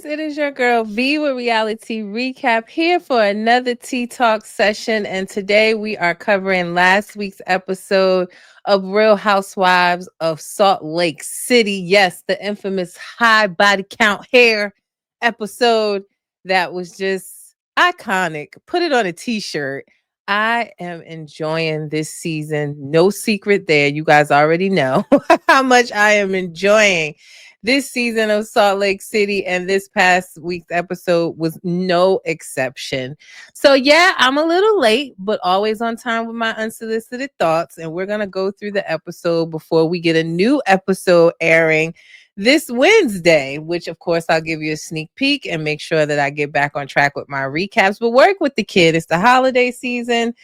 It is your girl V with Reality Recap here for another Tea Talk session. And today we are covering last week's episode of Real Housewives of Salt Lake City. Yes, the infamous high body count hair episode that was just iconic. Put it on a t shirt. I am enjoying this season. No secret there. You guys already know how much I am enjoying this season of Salt Lake City, and this past week's episode was no exception. So, yeah, I'm a little late, but always on time with my unsolicited thoughts. And we're going to go through the episode before we get a new episode airing this Wednesday, which, of course, I'll give you a sneak peek and make sure that I get back on track with my recaps. But work with the kid. It's the holiday season.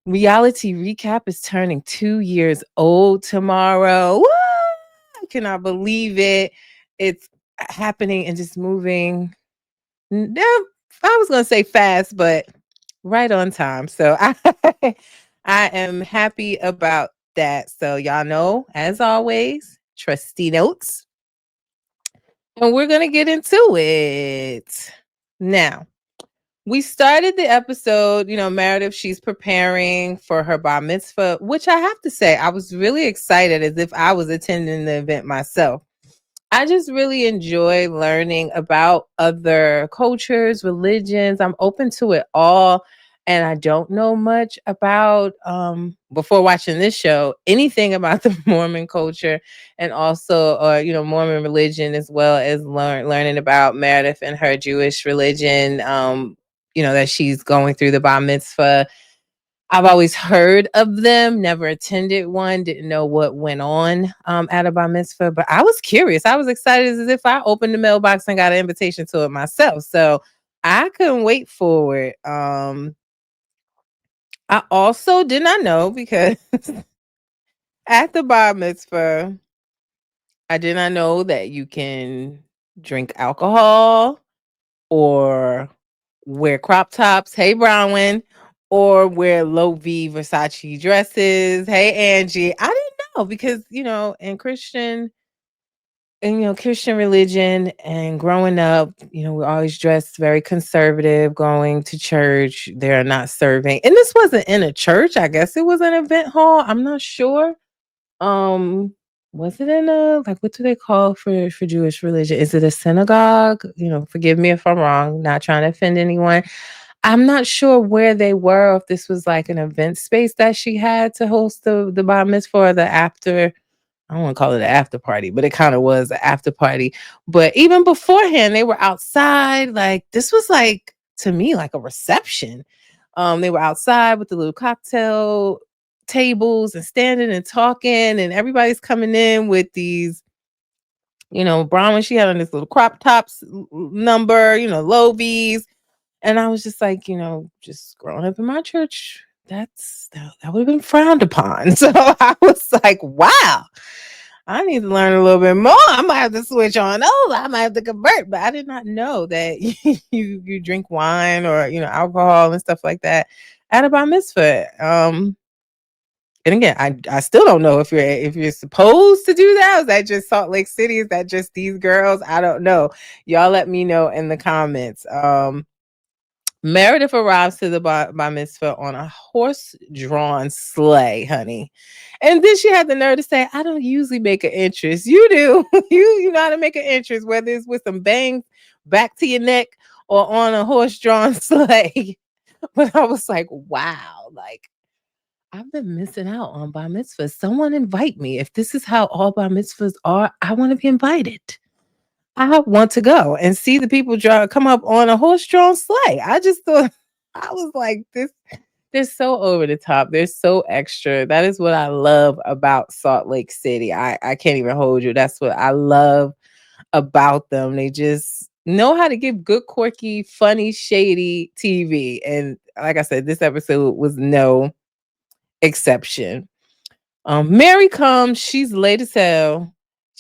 Reality Recap is turning 2 years old tomorrow. Woo! I cannot believe it. It's happening and just moving. No, I was going to say fast, but right on time. So I am happy about that. So y'all know, as always, trusty notes. And we're going to get into it. Now, we started the episode, Meredith, she's preparing for her bar mitzvah, which I have to say, I was really excited as if I was attending the event myself. I just really enjoy learning about other cultures, religions. I'm open to it all. And I don't know much about, before watching this show, anything about the Mormon culture and also, Mormon religion, as well as learning about Meredith and her Jewish religion, that she's going through the bar mitzvah. I've always heard of them, never attended one, didn't know what went on at a bar mitzvah, but I was curious. I was excited as if I opened the mailbox and got an invitation to it myself. So I couldn't wait for it. I also did not know because at the bar mitzvah, I did not know that you can drink alcohol or wear crop tops. Hey, Bronwyn. Or wear low V Versace dresses. Hey, Angie. I didn't know because, Christian religion and growing up, we're always dressed very conservative, going to church. They're not serving. And this wasn't in a church. I guess it was an event hall. I'm not sure. Um, was it in a, like, what do they call for Jewish religion? Is it a synagogue? Forgive me if I'm wrong, not trying to offend anyone. I'm not sure where they were, if this was like an event space that she had to host the bar mitzvah or the after. I don't want to call it an after party, but it kind of was an after party. But even beforehand, they were outside. Like, this was like, to me, like a reception. They were outside with the little cocktail tables and standing and talking, and everybody's coming in with these, Brown, when she had on this little crop tops number, low V's. And I was just like, just growing up in my church, that would have been frowned upon. So I was like, wow, I need to learn a little bit more. I might have to switch on over. I might have to convert. But I did not know that you drink wine or alcohol and stuff like that at a bar mitzvah. And again, I still don't know if you're supposed to do that. Is that just Salt Lake City? Is that just these girls? I don't know. Y'all let me know in the comments. Meredith arrives to the bar mitzvah on a horse-drawn sleigh, honey. And then she had the nerve to say, I don't usually make an entrance. You do. you know how to make an entrance, whether it's with some bangs back to your neck or on a horse-drawn sleigh. But I was like, wow, like, I've been missing out on bar mitzvahs. Someone invite me. If this is how all bar mitzvahs are, I want to be invited. I want to go and see the people come up on a horse-drawn sleigh. I just thought, I was like, they're so over the top. They're so extra. That is what I love about Salt Lake City. I can't even hold you. That's what I love about them. They just know how to give good, quirky, funny, shady TV. And like I said, this episode was no exception. Mary comes. She's late as hell,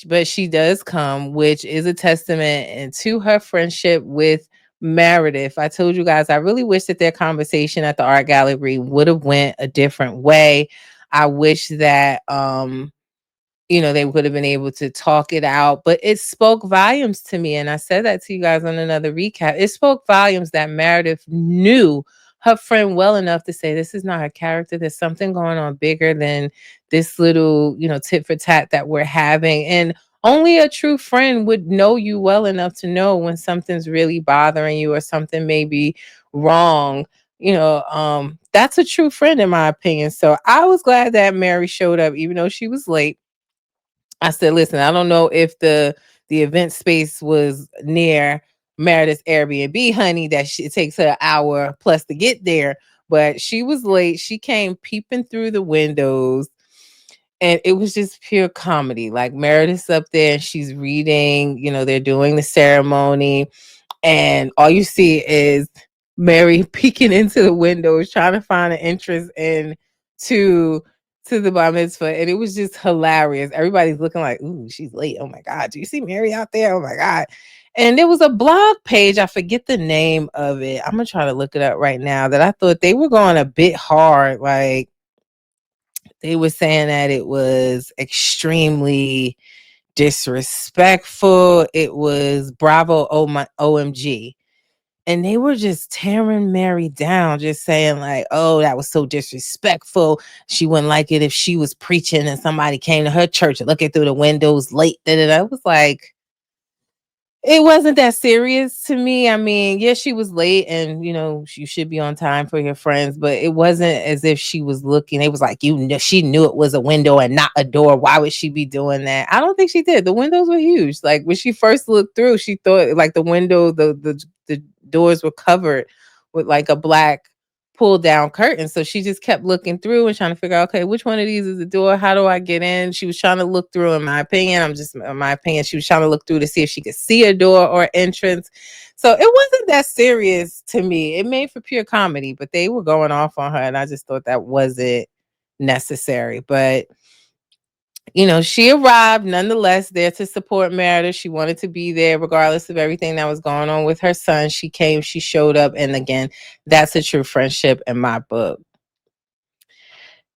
but she does come, which is a testament and to her friendship with Meredith. I told you guys, I really wish that their conversation at the art gallery would have went a different way. I wish that they would have been able to talk it out. But it spoke volumes to me. And I said that to you guys on another recap. It spoke volumes that Meredith knew her friend well enough to say, this is not her character. There's something going on bigger than this little, tit for tat that we're having. And only a true friend would know you well enough to know when something's really bothering you or something may be wrong. That's a true friend in my opinion. So I was glad that Mary showed up, even though she was late. I said, listen, I don't know if the event space was near Meredith's Airbnb, honey, that it takes her an hour plus to get there. But she was late. She came peeping through the windows, and it was just pure comedy. Like Meredith's up there and she's reading, they're doing the ceremony, and all you see is Mary peeking into the windows, trying to find an entrance in to the bar mitzvah, and it was just hilarious. Everybody's looking like, "Ooh, she's late! Oh my god, do you see Mary out there? Oh my god!" And there was a blog page, I forget the name of it. I'm gonna try to look it up right now. That I thought they were going a bit hard, like they were saying that it was extremely disrespectful. It was Bravo, oh my OMG. And they were just tearing Mary down, just saying like, oh, that was so disrespectful. She wouldn't like it if she was preaching and somebody came to her church and looking through the windows late. I was like, it wasn't that serious to me. I mean, yes, she was late and, you should be on time for your friends, but it wasn't as if she was looking. It was like, she knew it was a window and not a door. Why would she be doing that? I don't think she did. The windows were huge. Like when she first looked through, she thought like the window, the doors were covered with like a black pull down curtain. So she just kept looking through and trying to figure out, okay, which one of these is the door? How do I get in? She was trying to look through, in my opinion. She was trying to look through to see if she could see a door or entrance. So it wasn't that serious to me. It made for pure comedy, but they were going off on her. And I just thought that wasn't necessary. But she arrived nonetheless there to support Meredith. She wanted to be there regardless of everything that was going on with her son. She came, she showed up. And again, that's a true friendship in my book.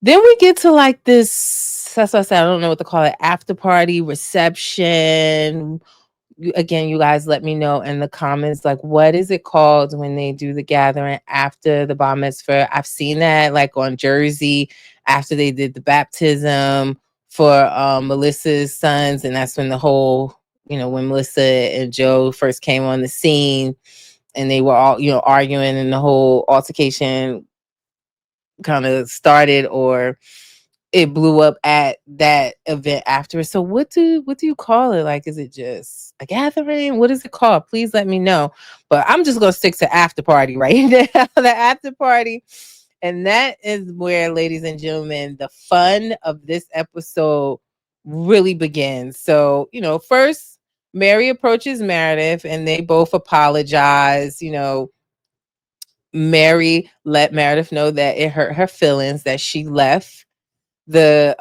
Then we get to like this, that's what I said, I don't know what to call it, after party reception. Again, you guys let me know in the comments, like, what is it called when they do the gathering after the bar mitzvah? I've seen that like on Jersey after they did the baptism for Melissa's sons. And that's when the whole, when Melissa and Joe first came on the scene and they were all, arguing, and the whole altercation kind of started, or it blew up at that event afterwards. So what do you call it? Like, is it just a gathering? What is it called? Please let me know. But I'm just gonna stick to after party right now. The after party. And that is where, ladies and gentlemen, the fun of this episode really begins. So, first Mary approaches Meredith and they both apologize. Mary let Meredith know that it hurt her feelings that she the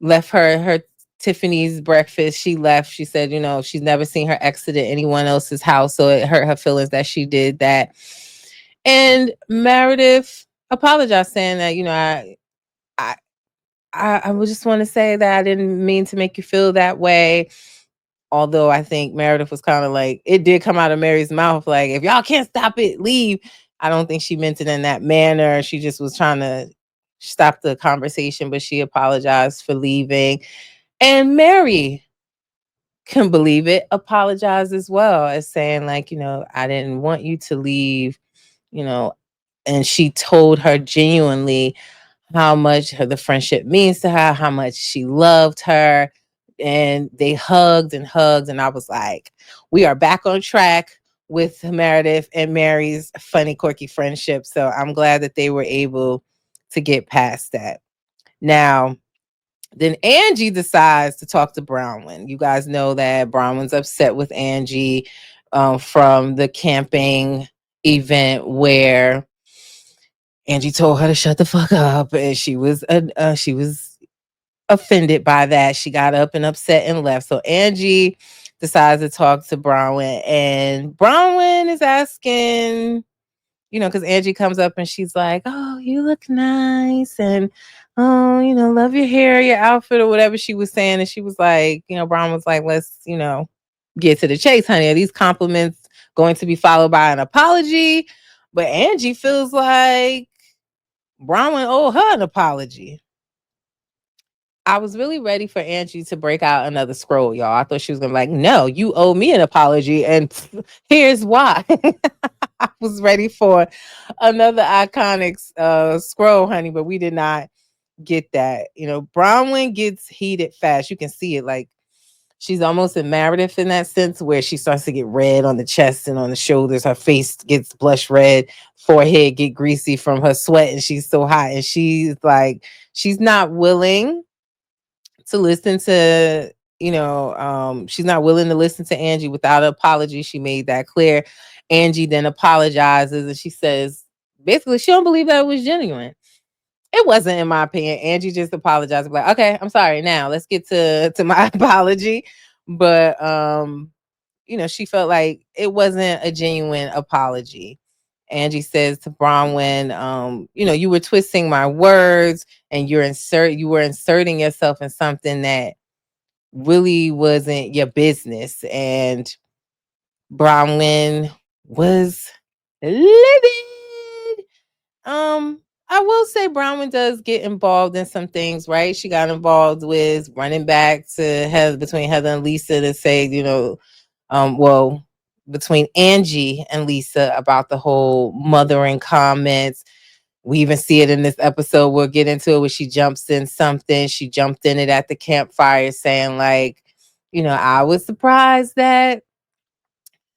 left her Tiffany's breakfast. She left. She said, she's never seen her exit at anyone else's house, so it hurt her feelings that she did that. And Meredith apologized, saying that, I would just want to say that I didn't mean to make you feel that way. Although I think Meredith was kind of like, it did come out of Mary's mouth, like, if y'all can't stop it, leave. I don't think she meant it in that manner. She just was trying to stop the conversation, but she apologized for leaving. And Mary, can believe it, apologized as well, as saying like, I didn't want you to leave, you know, and she told her genuinely how much the friendship means to her, how much she loved her. And they hugged and hugged. And I was like, we are back on track with Meredith and Mary's funny, quirky friendship. So I'm glad that they were able to get past that. Now, then Angie decides to talk to Bronwyn. You guys know that Bronwyn's upset with Angie from the camping event where Angie told her to shut the fuck up, and she was offended by that. She got up and upset and left. So Angie decides to talk to Bronwyn, and Bronwyn is asking, because Angie comes up and she's like, "Oh, you look nice," and "Oh, love your hair, your outfit," or whatever she was saying. And she was like, Brown was like, "Let's, get to the chase, honey. Are these compliments going to be followed by an apology?" But Angie feels like Bronwyn owed her an apology. I was really ready for Angie to break out another scroll, y'all. I thought she was gonna be like, "No, you owe me an apology, and here's why." I was ready for another iconic scroll, honey, but we did not get that. Bronwyn gets heated fast. You can see it, like she's almost in Meredith in that sense, where she starts to get red on the chest and on the shoulders. Her face gets blush red, forehead get greasy from her sweat, and she's so hot. And she's like, she's not willing to listen to, she's not willing to listen to Angie without an apology. She made that clear. Angie then apologizes and she says, basically, she don't believe that it was genuine. It wasn't, in my opinion. Angie just apologized, like, "Okay, I'm sorry. Now let's get to my apology." But she felt like it wasn't a genuine apology. Angie says to Bronwyn, "You were twisting my words and you were inserting yourself in something that really wasn't your business." And Bronwyn was livid. I will say Bronwyn does get involved in some things, right? She got involved with running back to Heather, between Heather and Lisa, to say, well, between Angie and Lisa, about the whole mothering comments. We even see it in this episode. We'll get into it where she jumps in something. She jumped in it at the campfire saying, like, "I was surprised that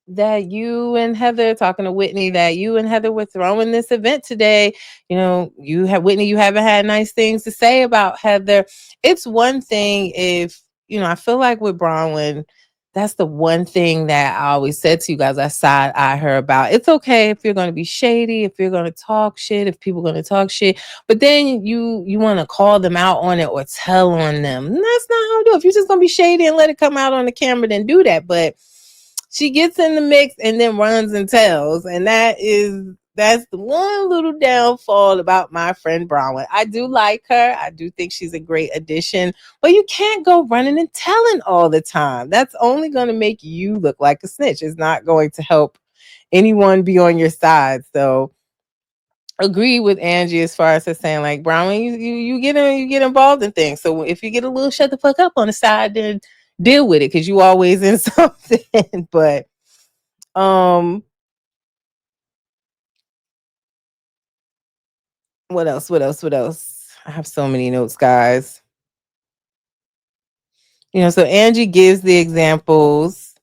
you and Heather," talking to Whitney, "that you and Heather were throwing this event today. You have, Whitney, you haven't had nice things to say about Heather." It's one thing if, I feel like with Bronwyn, that's the one thing that I always said to you guys, I side eye her about. It's okay if you're going to be shady, if you're going to talk shit, if people are going to talk shit, but then you want to call them out on it or tell on them. And that's not how to do it. If you're just going to be shady and let it come out on the camera, then do that. But she gets in the mix and then runs and tells. And that's the one little downfall about my friend Bronwyn. I do like her. I do think she's a great addition, but you can't go running and telling all the time. That's only going to make you look like a snitch. It's not going to help anyone be on your side. So agree with Angie as far as her saying, like, Bronwyn, you get involved in things. So if you get a little shut the fuck up on the side, then deal with it, because you always in something. But um what else? What else? What else? I have so many notes, guys. So Angie gives the examples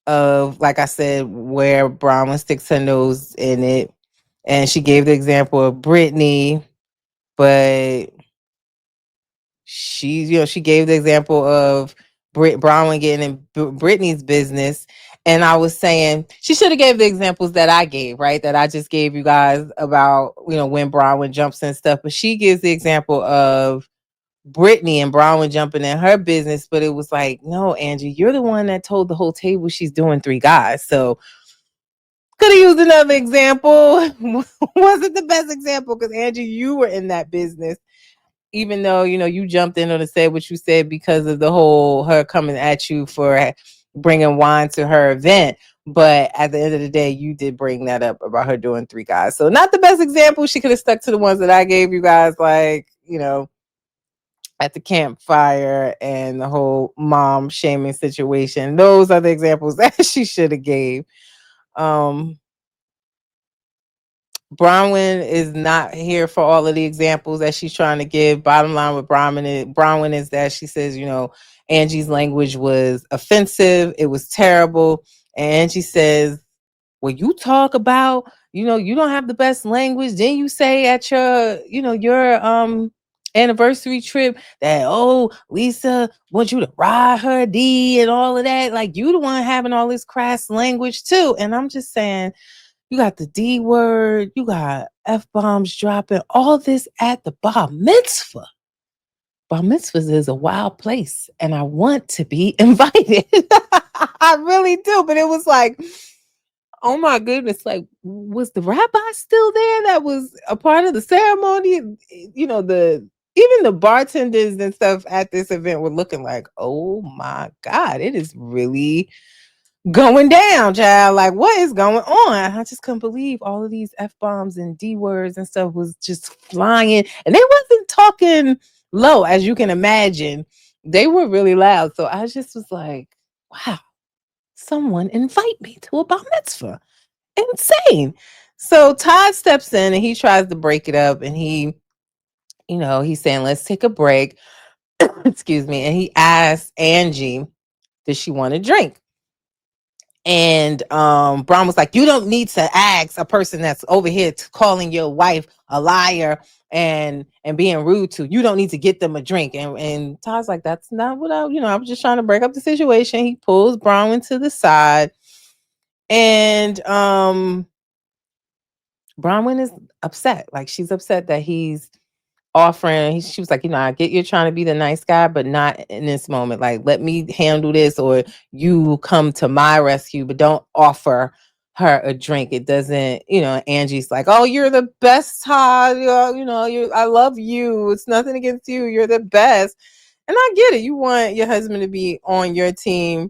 of, like I said, where Bronwyn sticks her nose in it. And she gave the example of Brittany, but she gave the example of Bronwyn getting in Brittany's business. And I was saying she should have gave the examples that I gave, right? That I just gave you guys about, when Bronwyn jumps in stuff. But she gives the example of Brittany and Bronwyn jumping in her business. But it was like, no, Angie, you're the one that told the whole table she's doing 3 guys. So could have used another example. Wasn't the best example because Angie, you were in that business, even though you jumped in on to say what you said because of the whole her coming at you for bringing wine to her event. But at the end of the day, you did bring that up about her doing 3 guys. So not the best example. She could have stuck to the ones that I gave you guys, like, at the campfire and the whole mom shaming situation. Those are the examples that she should have gave. Bronwyn is not here for all of the examples that she's trying to give. Bottom line with Bronwyn is that she says, Angie's language was offensive. It was terrible. And Angie says, well, you talk about, you don't have the best language. Then you say at your anniversary trip that, oh, Lisa wants you to ride her D and all of that. Like, you the one having all this crass language too. And I'm just saying, you got the D word, you got F bombs dropping, all this at the bar mitzvah. Bar mitzvahs is a wild place, and I want to be invited. I really do. But it was like, Oh my goodness. Like, was the rabbi still there that was a part of the ceremony? You know, the even the bartenders and stuff at this event were looking like, oh my God, it is really going down, child. Like, what is going on? I just couldn't believe all of these F bombs and D words and stuff was just flying. And they wasn't talking low, as you can imagine. They were really loud. So I just was like, wow, someone invite me to a bar mitzvah. Insane. So Todd steps in and he tries to break it up and he's saying, let's take a break. Excuse me. And he asks Angie, does she want a drink? And Braun was like, you don't need to ask a person that's over here calling your wife a liar and being rude to. You don't need to get them a drink. And Todd's like, that's not what I was just trying to break up the situation. He pulls Bronwyn to the side, and Bronwyn is upset. Like, she's upset that he's offering. She was like, I get you're trying to be the nice guy, but not in this moment. Like, let me handle this, or you come to my rescue, but don't offer her a drink. It doesn't, Angie's like, oh, you're the best, Todd. I love you. It's nothing against you. You're the best. And I get it. You want your husband to be on your team.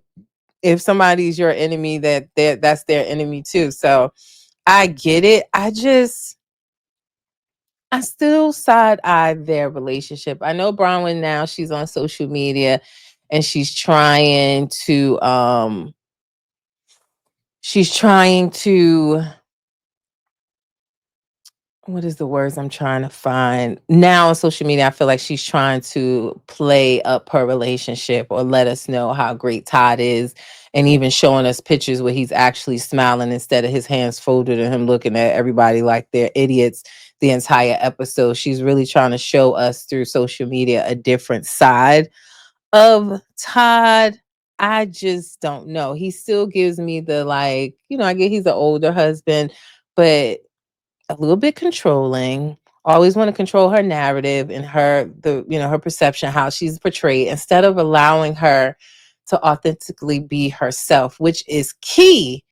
If somebody's your enemy, that's their enemy too. So I get it. I still side eye their relationship. I know Bronwyn now, she's on social media and she's trying to what is the words I'm trying to find? Now on social media, I feel like she's trying to play up her relationship or let us know how great Todd is, and even showing us pictures where he's actually smiling instead of his hands folded and him looking at everybody like they're idiots the entire episode. She's really trying to show us through social media a different side of Todd. I just don't know. He still gives me the, like, I get he's an older husband, but a little bit controlling. Always want to control her narrative and her perception, how she's portrayed, instead of allowing her to authentically be herself, which is key